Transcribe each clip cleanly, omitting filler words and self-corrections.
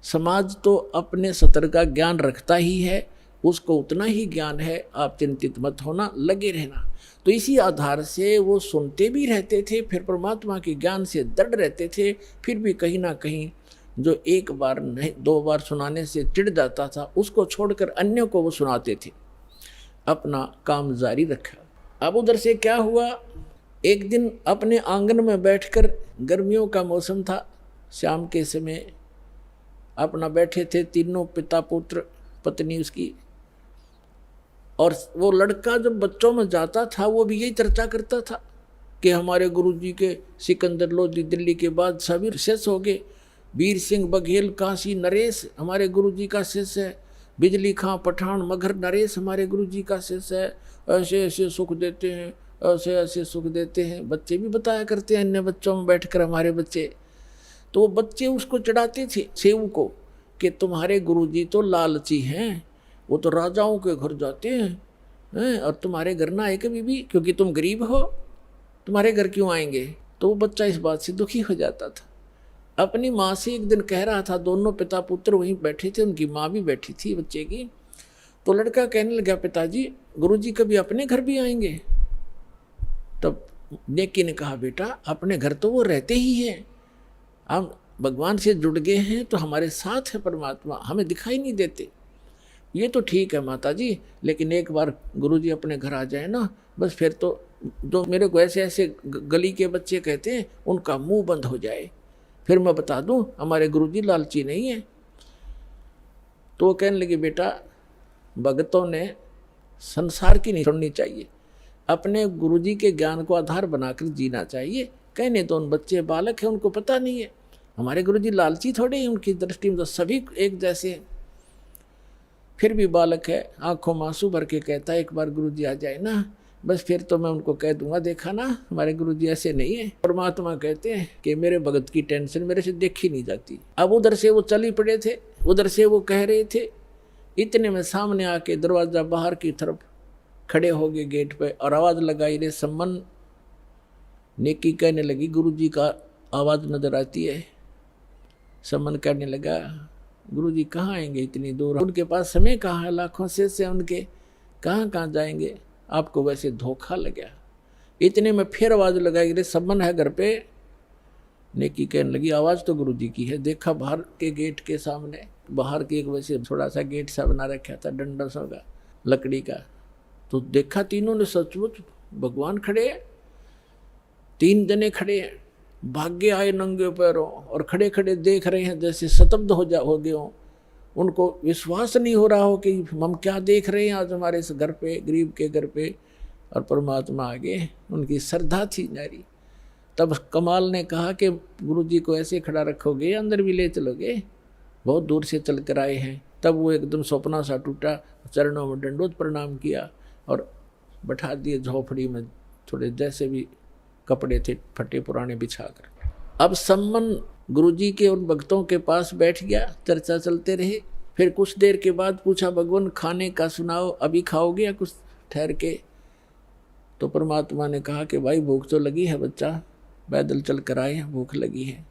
समाज तो अपने सतर का ज्ञान रखता ही है, उसको उतना ही ज्ञान है, आप चिंतित मत होना, लगे रहना। तो इसी आधार से वो सुनते भी रहते थे, फिर परमात्मा के ज्ञान से दृढ़ रहते थे। फिर भी कहीं ना कहीं जो एक बार नहीं 2 बार सुनाने से चिढ़ जाता था, उसको छोड़कर अन्य को वो सुनाते थे, अपना काम जारी रखा। अब उधर से क्या हुआ, एक दिन अपने आंगन में बैठकर, गर्मियों का मौसम था, शाम के समय अपना बैठे थे तीनों, पिता पुत्र पत्नी उसकी। और वो लड़का जब बच्चों में जाता था वो भी यही चर्चा करता था कि हमारे गुरुजी के सिकंदर लोधी दिल्ली के बादशाह भी शेष हो गए, वीर सिंह बघेल काशी नरेश हमारे गुरुजी का शिष्य है, बिजली खां पठान मगर नरेश हमारे गुरुजी का शिष्य है, ऐसे ऐसे सुख देते हैं, ऐसे ऐसे सुख देते हैं। बच्चे भी बताया करते हैं अन्य बच्चों में बैठकर हमारे बच्चे। तो वो बच्चे उसको चढ़ाते थे सेव को कि तुम्हारे गुरुजी तो लालची हैं, वो तो राजाओं के घर जाते हैं, और तुम्हारे घर ना आए कभी भी, क्योंकि तुम गरीब हो, तुम्हारे घर क्यों आएंगे। तो वो बच्चा इस बात से दुखी हो जाता था। अपनी माँ से एक दिन कह रहा था, दोनों पिता पुत्र वहीं बैठे थे, उनकी माँ भी बैठी थी बच्चे की। तो लड़का कहने लगा, पिताजी गुरुजी कभी अपने घर भी आएंगे। तब नेकी ने कहा, बेटा अपने घर तो वो रहते ही हैं, हम भगवान से जुड़ गए हैं तो हमारे साथ है परमात्मा, हमें दिखाई नहीं देते। ये तो ठीक है माता जी, लेकिन एक बार गुरुजी अपने घर आ जाए ना, बस फिर तो जो मेरे को ऐसे ऐसे गली के बच्चे कहते हैं उनका मुंह बंद हो जाए, फिर मैं बता दूं हमारे गुरुजी लालची नहीं है। तो वो कहने लगे, बेटा भगतों ने संसार की नहीं सुननी चाहिए, अपने गुरुजी के ज्ञान को आधार बनाकर जीना चाहिए। कहने तो उन बच्चे बालक हैं, उनको पता नहीं है हमारे गुरुजी लालची थोड़े हैं, उनकी दृष्टि में तो सभी एक जैसे हैं। फिर भी बालक है, आंखों में आंसू भर के कहता है, एक बार गुरुजी आ जाए ना, बस फिर तो मैं उनको कह दूंगा, देखा ना हमारे गुरुजी ऐसे नहीं है। परमात्मा कहते हैं कि मेरे भगत की टेंशन मेरे से देखी नहीं जाती। अब उधर से वो चली पड़े थे, उधर से वो कह रहे थे, इतने में सामने आके दरवाजा बाहर की तरफ खड़े हो गए गेट पे, और आवाज लगाई, रे सम्मन। नेकी कहने लगी, गुरुजी का आवाज नजर आती है। सम्मन कहने लगा, गुरुजी कहाँ आएंगे इतनी दूर, उनके पास समय कहाँ है, लाखों से उनके कहाँ कहाँ जाएंगे, आपको वैसे धोखा लगा। इतने में फिर आवाज लगाई, रे सम्मन है घर पे। नेकी कहने लगी, आवाज तो गुरुजी की है। देखा बाहर के गेट के सामने, बाहर के एक वैसे थोड़ा सा गेट सा बना रखा था डंडा सा का लकड़ी का, तो देखा तीनों ने सचमुच भगवान खड़े हैं, 3 जने खड़े हैं, भाग्य आए नंगे पैरों, और खड़े खड़े देख रहे हैं जैसे स्तब्ध हो गए हों। उनको विश्वास नहीं हो रहा हो कि हम क्या देख रहे हैं आज हमारे इस घर पे, गरीब के घर पे, और परमात्मा आगे। उनकी श्रद्धा थी नारी। तब कमाल ने कहा कि गुरुजी को ऐसे खड़ा रखोगे, अंदर भी ले चलोगे, बहुत दूर से चल कर आए हैं। तब वो एकदम सपना सा टूटा, चरणों में दंडोत प्रणाम किया और बैठा दिए झोपड़ी में, थोड़े जैसे भी कपड़े थे फटे पुराने बिछा कर। अब सम्मन गुरुजी के उन भक्तों के पास बैठ गया, चर्चा चलते रहे। फिर कुछ देर के बाद पूछा, भगवान खाने का सुनाओ, अभी खाओगे या कुछ ठहर के। तो परमात्मा ने कहा कि भाई भूख तो लगी है बच्चा, पैदल चल कर आए हैं, भूख लगी है,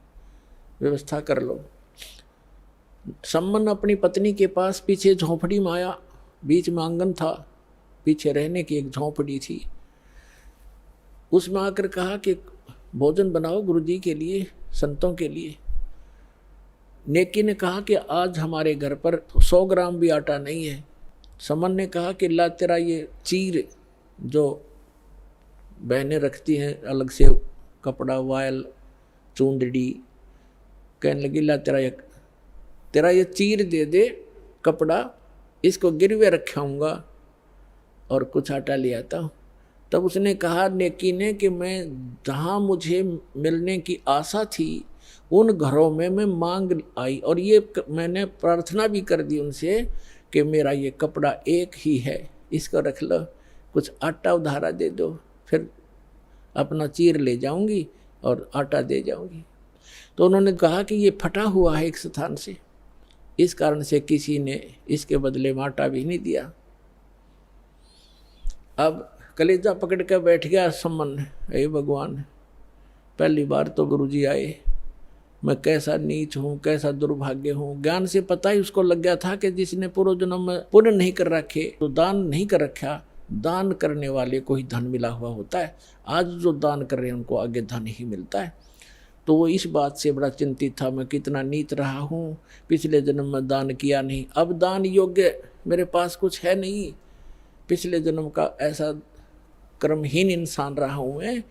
व्यवस्था कर लो। सम्मन अपनी पत्नी के पास पीछे झोंपड़ी में आया, बीच में आंगन था, पीछे रहने की एक झोंपड़ी थी। उसमें आकर कहा कि भोजन बनाओ गुरुजी के लिए, संतों के लिए। नेकी ने कहा कि आज हमारे घर पर 100 ग्राम भी आटा नहीं है। समन ने कहा कि ला तेरा ये चीर जो बहनें रखती हैं अलग से कपड़ा, वायल, चूंदड़ी, कहने लगी ला तेरा ये चीर दे दे कपड़ा, इसको गिरवे रखाऊंगा और कुछ आटा ले आता हूँ। तब उसने कहा नेकी ने कि मैं जहाँ मुझे मिलने की आशा थी उन घरों में मैं मांग आई, और ये मैंने प्रार्थना भी कर दी उनसे कि मेरा ये कपड़ा एक ही है, इसको रख लो, कुछ आटा उधारा दे दो, फिर अपना चीर ले जाऊंगी और आटा दे जाऊंगी। तो उन्होंने कहा कि ये फटा हुआ है एक स्थान से, इस कारण से किसी ने इसके बदले में आटा भी नहीं दिया। अब कलेजा पकड़ कर बैठ गया सम्मन, हे भगवान, पहली बार तो गुरुजी आए, मैं कैसा नीच हूँ, कैसा दुर्भाग्य हूँ। ज्ञान से पता ही उसको लग गया था कि जिसने पूर्व जन्म में पुण्य नहीं कर रखे, तो दान नहीं कर रखा, दान करने वाले को ही धन मिला हुआ होता है। आज जो दान कर रहे हैं उनको आगे धन ही मिलता है। तो वो इस बात से बड़ा चिंतित था, मैं कितना नीच रहा हूँ, पिछले जन्म में दान किया नहीं, अब दान योग्य मेरे पास कुछ है नहीं, पिछले जन्म का ऐसा कर्महीन इंसान रहा हूँ मैं,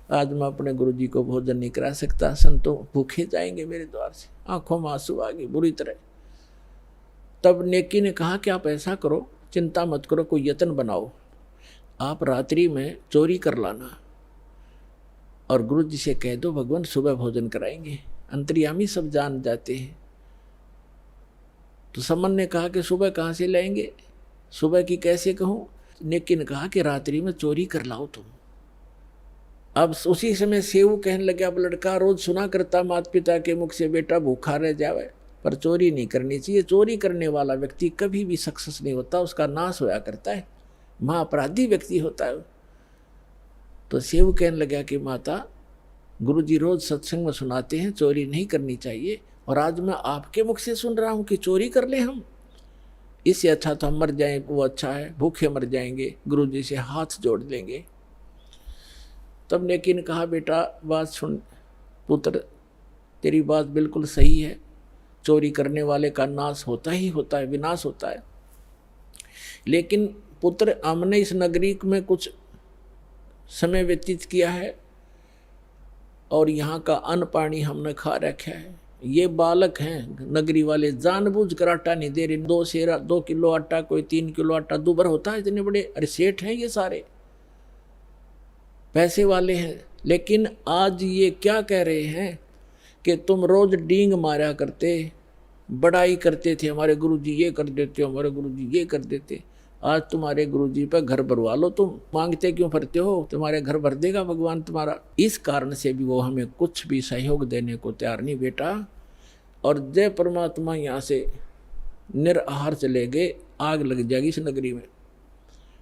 आज मैं अपने गुरुजी को भोजन नहीं करा सकता, संतों भूखे जाएंगे मेरे द्वार से। आंखों में आंसू आ गए बुरी तरह। तब नेकी ने कहा कि आप ऐसा करो, चिंता मत करो, कोई यत्न बनाओ, आप रात्रि में चोरी कर लाना और गुरुजी से कह दो भगवान सुबह भोजन कराएंगे। अंतर्यामी सब जान जाते हैं। तो समन ने कहा कि सुबह कहाँ से लाएंगे, सुबह की कैसे कहूँ। नेकी ने कहा कि रात्रि में चोरी कर लाओ तुम। अब उसी समय सेऊ कहने लगे, अब लड़का रोज सुना करता माता पिता के मुख से बेटा भूखा रह जावे, पर चोरी नहीं करनी चाहिए। चोरी करने वाला व्यक्ति कभी भी सक्सेस नहीं होता, उसका नाश होया करता है, महाअपराधी व्यक्ति होता है। तो सेऊ कहने लगा कि माता गुरुजी रोज सत्संग में सुनाते हैं चोरी नहीं करनी चाहिए, और आज मैं आपके मुख से सुन रहा हूँ कि चोरी कर ले हम, इससे अच्छा तो हम मर जाएं, वो अच्छा है, भूखे मर जाएंगे, गुरुजी से हाथ जोड़ लेंगे। तब नेकी ने कहा बेटा बात सुन पुत्र, तेरी बात बिल्कुल सही है, चोरी करने वाले का नाश होता ही होता है, विनाश होता है। लेकिन पुत्र हमने इस नगरी में कुछ समय व्यतीत किया है और यहाँ का अन्न पानी हमने खा रखा है। ये बालक हैं नगरी वाले, जानबूझ कर आटा नहीं दे रहे। 2 किलो आटा, कोई 3 किलो आटा, दुबर होता है। इतने बड़े अरे सेठ हैं ये सारे, पैसे वाले हैं। लेकिन आज ये क्या कह रहे हैं कि तुम रोज डींग मारा करते, बड़ाई करते थे, हमारे गुरुजी ये कर देते, हमारे गुरुजी ये कर देते। आज तुम्हारे गुरुजी पर घर भरवा लो, तुम मांगते क्यों फिरते हो, तुम्हारे घर भर देगा भगवान तुम्हारा। इस कारण से भी वो हमें कुछ भी सहयोग देने को तैयार नहीं बेटा। और जय परमात्मा यहाँ से निराहार चले गए, आग लग जाएगी इस नगरी में।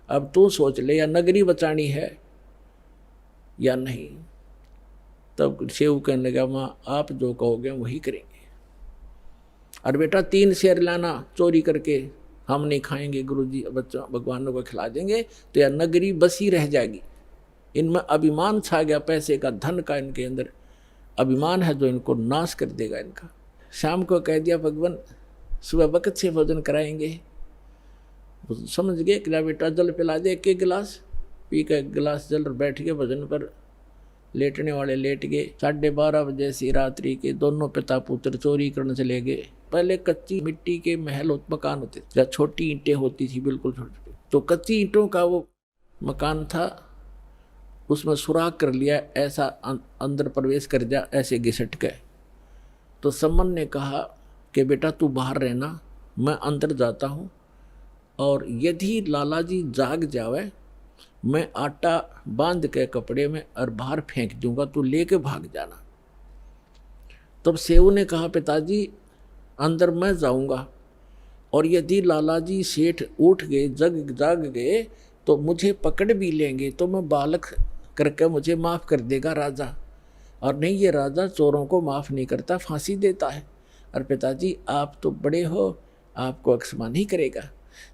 अब तू सोच ले, या नगरी बचानी है या नहीं। तब सेव कहने लगा माँ आप जो कहोगे वही करेंगे। और बेटा 3 शेर लाना चोरी करके, हम नहीं खाएंगे, गुरुजी बच्चों भगवानों को खिला देंगे, तो यह नगरी बसी रह जाएगी। इनमें अभिमान छा गया, पैसे का, धन का इनके अंदर अभिमान है जो इनको नाश कर देगा इनका। शाम को कह दिया भगवान सुबह वक्त से भोजन कराएंगे। समझ गए कि बेटा जल पिला दे, 1 गिलास पी के, गिलास जल बैठ गए भोजन पर। लेटने वाले लेट गए। 12:30 बजे से रात्रि के दोनों पिता पुत्र चोरी करने चले गए। पहले कच्ची मिट्टी के महल मकान होते थे, जहाँ छोटी ईंटें होती थी, बिल्कुल छोटी, तो कच्ची ईंटों का वो मकान था, उसमें सुराग कर लिया, ऐसा अंदर प्रवेश कर जा, ऐसे घिसट गए। तो सम्मन ने कहा कि बेटा तू बाहर रहना, मैं अंदर जाता हूँ, और यदि लाला जी जाग जावे मैं आटा बांध के कपड़े में और बाहर फेंक दूंगा, तू लेके भाग जाना। तब सेऊ ने कहा पिताजी अंदर मैं जाऊंगा, और यदि लाला जी सेठ उठ गए, जाग गए, तो मुझे पकड़ भी लेंगे, तो मैं बालक करके मुझे माफ़ कर देगा राजा, और नहीं ये राजा चोरों को माफ़ नहीं करता, फांसी देता है। और पिताजी आप तो बड़े हो, आपको क्षमा नहीं करेगा।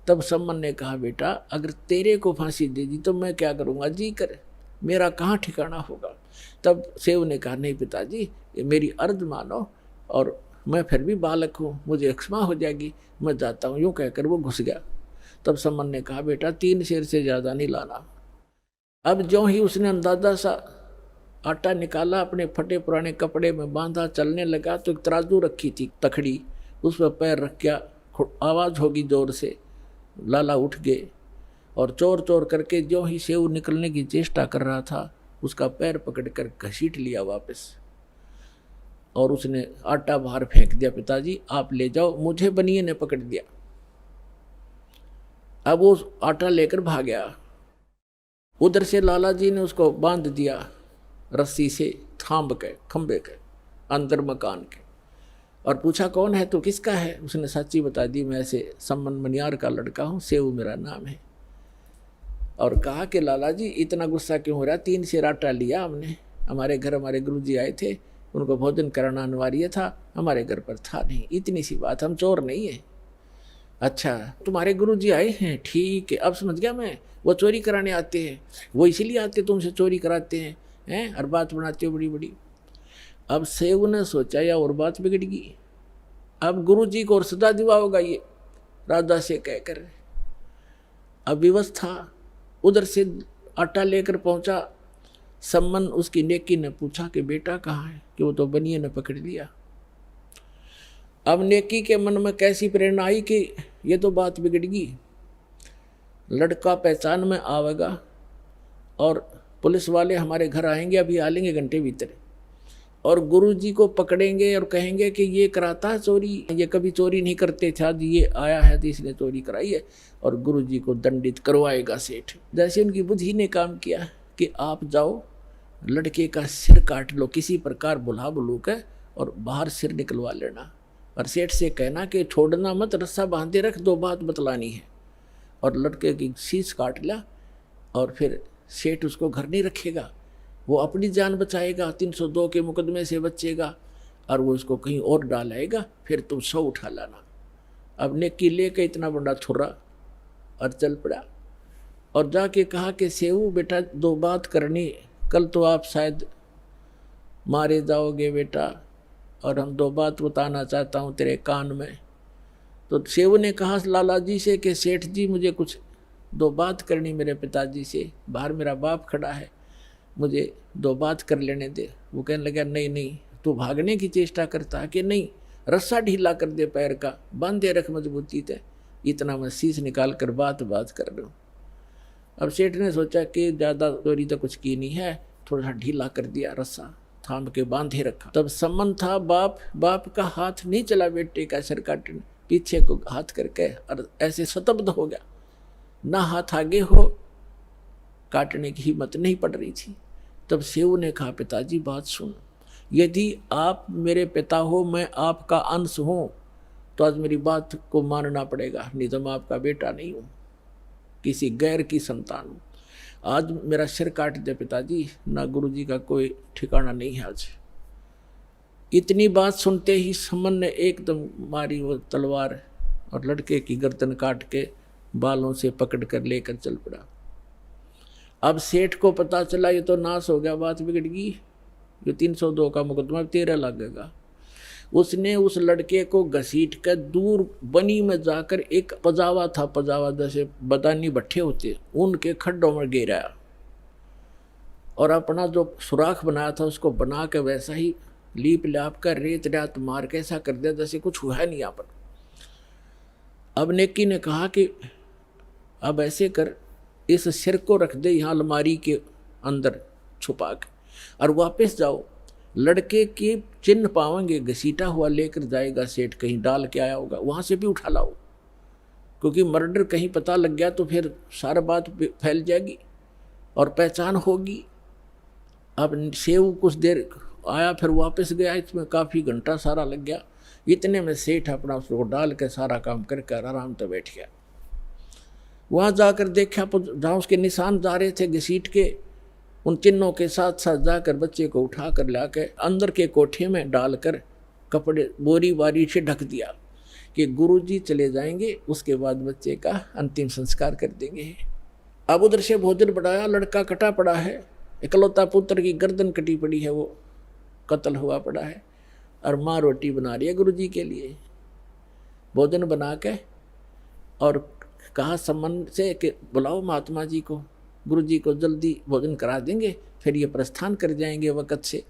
तब सम्मन ने कहा बेटा अगर तेरे को फांसी दे दी तो मैं क्या करूँगा, जी कर, मेरा कहाँ ठिकाना होगा। तब सेव ने कहा नहीं पिताजी ये मेरी अर्ज मानो, और मैं फिर भी बालक हूँ, मुझे क्षमा हो जाएगी, मैं जाता हूँ। यूँ कहकर वो घुस गया। तब सम्मन ने कहा बेटा 3 शेर से ज़्यादा नहीं लाना। अब जो ही उसने अंदाजा सा आटा निकाला, अपने फटे पुराने कपड़े में बांधा, चलने लगा, तो एक तराजू रखी थी तखड़ी, उस पर पैर रख गया, आवाज़ होगी जोर से, लाला उठ गए, और चोर चोर करके जो ही सेव निकलने की चेष्टा कर रहा था, उसका पैर पकड़कर घसीट लिया वापस, और उसने आटा बाहर फेंक दिया। पिताजी आप ले जाओ, मुझे बनिए ने पकड़ दिया। अब वो आटा लेकर भाग गया। उधर से लाला जी ने उसको बांध दिया रस्सी से, थांब के खंबे के अंदर मकान के, और पूछा कौन है तो किसका है। उसने सच्ची बता दी, मैं ऐसे सम्मन मनियार का लड़का हूँ, सेऊ मेरा नाम है। और कहा कि लाला जी इतना गुस्सा क्यों हो रहा, 3 शेर आटा लिया हमने, हमारे घर हमारे गुरुजी आए थे, उनको भोजन कराना अनिवार्य था, हमारे घर पर था नहीं, इतनी सी बात, हम चोर नहीं है। अच्छा, तुम्हारे गुरुजी आए हैं, ठीक है, अब समझ गया मैं, वो चोरी कराने आते हैं, वो इसीलिए आते तुमसे चोरी कराते हैं, हर बात बनाते हो बड़ी बड़ी। अब सेव ने सोचा या और बात बिगड़ गई, अब गुरुजी को और सदा दिवा होगा ये राजा से कहकर। अब विवश था, उधर से आटा लेकर पहुंचा, सम्मन उसकी नेकी ने पूछा कि बेटा कहाँ है, कि वो तो बनिए ने पकड़ लिया। अब नेकी के मन में कैसी प्रेरणा आई कि ये तो बात बिगड़ गई, लड़का पहचान में आवेगा और पुलिस वाले हमारे घर आएंगे, अभी आ लेंगे घंटे भीतर, और गुरुजी को पकड़ेंगे और कहेंगे कि ये कराता है चोरी, ये कभी चोरी नहीं करते थे, आज ये आया है तो इसने चोरी कराई है, और गुरुजी को दंडित करवाएगा सेठ। जैसे उनकी बुद्धि ने काम किया कि आप जाओ लड़के का सिर काट लो किसी प्रकार बुला बुलू के, और बाहर सिर निकलवा लेना, और सेठ से कहना कि छोड़ना मत, रस्सा बांधे रख, दो बात बतलानी है। और लड़के की शीश काट लिया, और फिर सेठ उसको घर नहीं रखेगा, वो अपनी जान बचाएगा, 302 के मुकदमे से बचेगा, और वो उसको कहीं और डाल आएगा, फिर तुम 100 उठा लाना। अब नेकी लेके इतना बड़ा छुरा और चल पड़ा, और जाके कहा कि सेऊ बेटा दो बात करनी, कल तो आप शायद मारे जाओगे बेटा, और हम दो बात बताना चाहता हूँ तेरे कान में। तो सेऊ ने कहा लाला जी से कि सेठ जी मुझे कुछ दो बात करनी मेरे पिताजी से, बाहर मेरा बाप खड़ा है, मुझे दो बात कर लेने दे। वो कहने लगा नहीं नहीं, तू भागने की चेष्टा करता है कि नहीं, रस्सा ढीला कर दे पैर का, बांधे रख मजबूती से, इतना मैं शीश निकाल कर बात कर रहा हूँ। अब सेठ ने सोचा कि ज़्यादा चोरी तो कुछ की नहीं है, थोड़ा सा ढीला कर दिया, रस्सा थाम के बांधे रखा। तब सम्मन था, बाप का हाथ नहीं चला बेटे का सिर काटने, पीछे को हाथ करके और ऐसे स्तब्ध हो गया, ना हाथ आगे हो, काटने की हिम्मत नहीं पड़ रही थी। तब सेऊ ने कहा पिताजी बात सुन, यदि आप मेरे पिता हो, मैं आपका अंश हूँ, तो आज मेरी बात को मानना पड़ेगा, नहीं तो मैं आपका बेटा नहीं हूँ, किसी गैर की संतान हूँ। आज मेरा सिर काट दे पिताजी, ना गुरुजी का कोई ठिकाना नहीं है आज। इतनी बात सुनते ही सम्मन ने एकदम मारी वो तलवार, और लड़के की गर्दन काट के बालों से पकड़ कर लेकर चल पड़ा। अब सेठ को पता चला ये तो नाश हो गया, बात बिगड़ गई, ये 302 का मुकदमा 13 लगेगा। उसने उस लड़के को घसीट कर दूर बनी में जाकर, एक पजावा था, पजावा जैसे बदानी भट्ठे होते, उनके खड्डों में गिराया, और अपना जो सुराख बनाया था उसको बना के वैसा ही लीप लाप कर रेत रात मार के ऐसा कर दिया जैसे कुछ हुआ नहीं यहाँ पर। अब नेकी ने कहा कि अब ऐसे कर, इस सिर को रख दे यहाँ अलमारी के अंदर छुपा के, और वापस जाओ, लड़के के चिन्ह पावेंगे, घसीटा हुआ लेकर जाएगा सेठ, कहीं डाल के आया होगा, वहाँ से भी उठा लाओ, क्योंकि मर्डर कहीं पता लग गया तो फिर सारा बात फैल जाएगी और पहचान होगी। अब सेव कुछ देर आया, फिर वापस गया, इसमें काफ़ी घंटा सारा लग गया। इतने में सेठ अपना उसको डाल के सारा काम करके आराम से बैठ गया। वहाँ जाकर देखा जहाँ उसके निशान जा रहे थे घसीट के, उन चिन्हों के साथ साथ जाकर बच्चे को उठा कर ला के अंदर के कोठे में डालकर कपड़े बोरी बारी से ढक दिया कि गुरुजी चले जाएंगे, उसके बाद बच्चे का अंतिम संस्कार कर देंगे। अब उधर से भोजन बढ़ाया, लड़का कटा पड़ा है, इकलौता पुत्र की गर्दन कटी पड़ी है, वो कत्ल हुआ पड़ा है, और माँ रोटी बना रही है गुरुजी के लिए। भोजन बना के और कहा सम्मन से कि बुलाओ महात्मा जी को, गुरुजी को जल्दी भोजन करा देंगे, फिर ये प्रस्थान कर जाएंगे वक़्त से।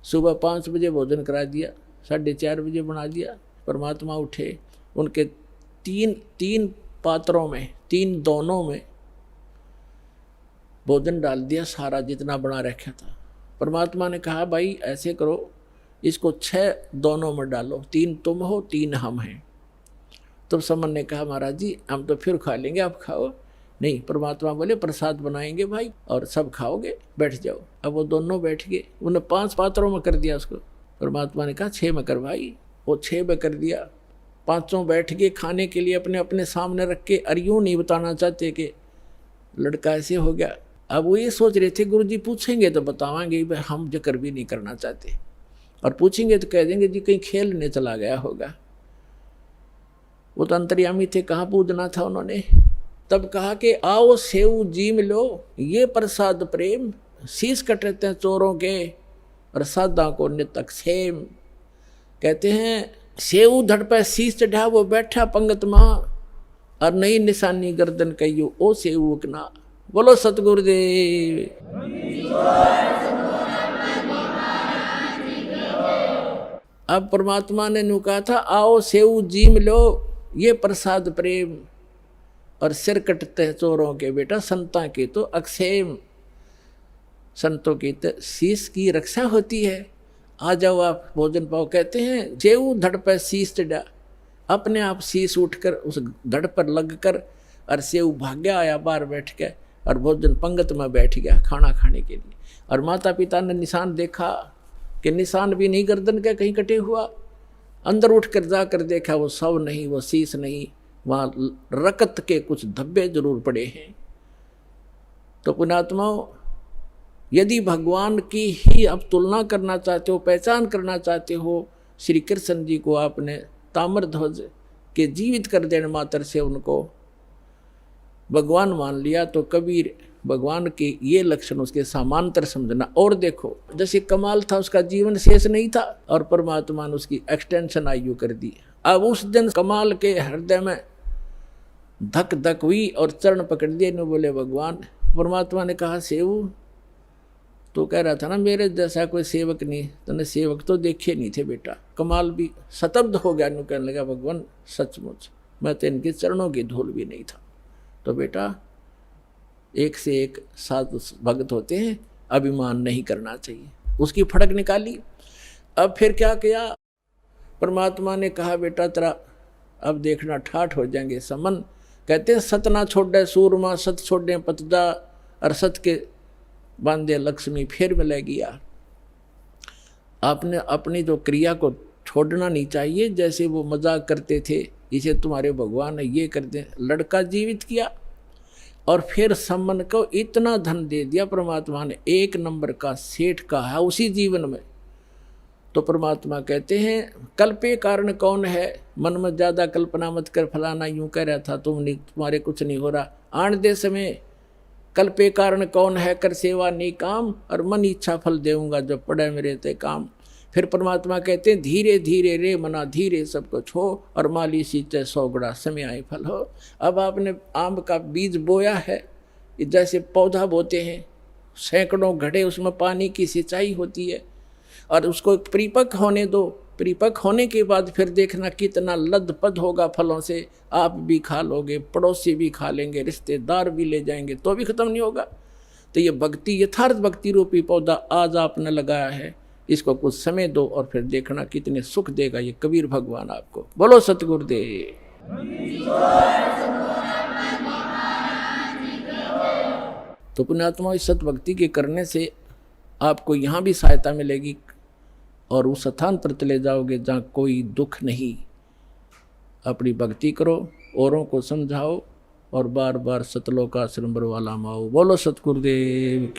सुबह 5 बजे भोजन करा दिया, 4:30 बजे बना दिया। परमात्मा उठे, उनके तीन पात्रों में, 3 दोनों में भोजन डाल दिया, सारा जितना बना रखा था। परमात्मा ने कहा भाई ऐसे करो, इसको 6 दोनों में डालो, 3 तुम हो 3 हम हैं। तब सम्मन ने कहा महाराज जी हम तो फिर खा लेंगे, आप खाओ। नहीं, परमात्मा बोले प्रसाद बनाएंगे भाई और सब खाओगे, बैठ जाओ। अब वो दोनों बैठ गए, उन्हें 5 पात्रों में कर दिया उसको। परमात्मा ने कहा 6 में कर भाई, वो 6 में कर दिया। 5 बैठ गए खाने के लिए, अपने अपने सामने रख के, और यूँ नहीं बताना चाहते कि लड़का ऐसे हो गया। अब वो ये सोच रहे थे गुरुजी पूछेंगे तो बतावांगे, हम जिक्र भी नहीं करना चाहते। और पूछेंगे तो कह देंगे जी कहीं खेलने चला गया होगा। वो तो अंतर्यामी थे, कहाँ पूजना था उन्होंने। तब कहा कि आओ सेऊ जीम लो ये प्रसाद प्रेम, शीश कटते हैं चोरों के और सादा को नित अक्षेम। कहते हैं सेऊ धड़ पे शीश चढ़ा वो बैठा पंगत माँ, और नई निशानी गर्दन कहियो ओ सेऊ ना। बोलो सतगुरुदेव। अब परमात्मा ने नु कहा था आओ सेऊ जीम लो ये प्रसाद प्रेम, और सिर कटते हैं चोरों के बेटा संता के तो अक्षेम। संतों की तो शीश की रक्षा होती है। आ जाओ आप भोजन पाओ। कहते हैं जेऊ धड़ पर शीश चढ़ा, अपने आप शीश उठकर उस धड़ पर लग कर और सेऊ भाग्या आया बाहर बैठ के और भोजन पंगत में बैठ गया खाना खाने के लिए। और माता पिता ने निशान देखा कि निशान भी नहीं गर्दन का कहीं कटे हुआ। अंदर उठ कर जाकर देखा वो शव नहीं, वो शीश नहीं, वहाँ रकत के कुछ धब्बे जरूर पड़े हैं। तो पुण्यात्माओं, यदि भगवान की ही आप तुलना करना चाहते हो, पहचान करना चाहते हो, श्री कृष्ण जी को आपने ताम्र ध्वज के जीवित कर देने मात्र से उनको भगवान मान लिया, तो कबीर भगवान के ये लक्षण उसके समांतर समझना। और देखो जैसे कमाल था, उसका जीवन शेष नहीं था और परमात्मा ने उसकी एक्सटेंशन आयु कर दी। अब उस दिन कमाल के हृदय में धक धक हुई और चरण पकड़ दिए ने बोले भगवान। परमात्मा ने कहा सेवु तो कह रहा था ना मेरे जैसा कोई सेवक नहीं, तूने सेवक तो देखे नहीं थे बेटा। कमाल भी शतब्द हो गया, नु कहने लगा भगवान सचमुच मैं तो इनके चरणों की धूल भी नहीं था। तो बेटा एक से एक साधु भक्त होते हैं, अभिमान नहीं करना चाहिए। उसकी फड़क निकाली। अब फिर क्या किया, परमात्मा ने कहा बेटा तेरा अब देखना ठाठ हो जाएंगे समन। कहते हैं सत ना छोड़े सूरमा, सत छोड़े पतदा, और सत के बांधे लक्ष्मी फिर मिलेगी। यार आपने अपनी जो क्रिया को छोड़ना नहीं चाहिए। जैसे वो मजाक करते थे इसे तुम्हारे भगवान ने ये कर दे, लड़का जीवित किया और फिर सम्मन को इतना धन दे दिया परमात्मा ने, एक नंबर का सेठ का है उसी जीवन में। तो परमात्मा कहते हैं कल्पे कारण कौन है, मन में ज़्यादा कल्पना मत कर, फलाना यूं कह रहा था तुम नहीं, तुम्हारे कुछ नहीं हो रहा। आन दे समय कल्पे कारण कौन है, कर सेवा नहीं काम, और मन इच्छा फल देऊंगा जब पड़े मेरे ते काम। फिर परमात्मा कहते हैं धीरे धीरे रे मना धीरे सब कुछ हो, और माली सींचे 100 गुणा समय आए फल हो। अब आपने आम का बीज बोया है, जैसे पौधा बोते हैं, सैकड़ों घड़े उसमें पानी की सिंचाई होती है, और उसको परिपक्व होने दो। परिपक्व होने के बाद फिर देखना कितना लदपद होगा फलों से। आप भी खा लोगे, पड़ोसी भी खा लेंगे, रिश्तेदार भी ले जाएंगे, तो भी खत्म नहीं होगा। तो ये भक्ति, यथार्थ भक्ति रूपी पौधा आज आपने लगाया है, इसको कुछ समय दो और फिर देखना कितने सुख देगा ये कबीर भगवान आपको। बोलो सतगुरुदेव। तो पुण्यात्मा इस सत भक्ति के करने से आपको यहाँ भी सहायता मिलेगी और उस स्थान पर चले जाओगे जहाँ कोई दुख नहीं। अपनी भक्ति करो, औरों को समझाओ और बार बार सतलोक आश्रम बरवाला माओ। बोलो सतगुरुदेव।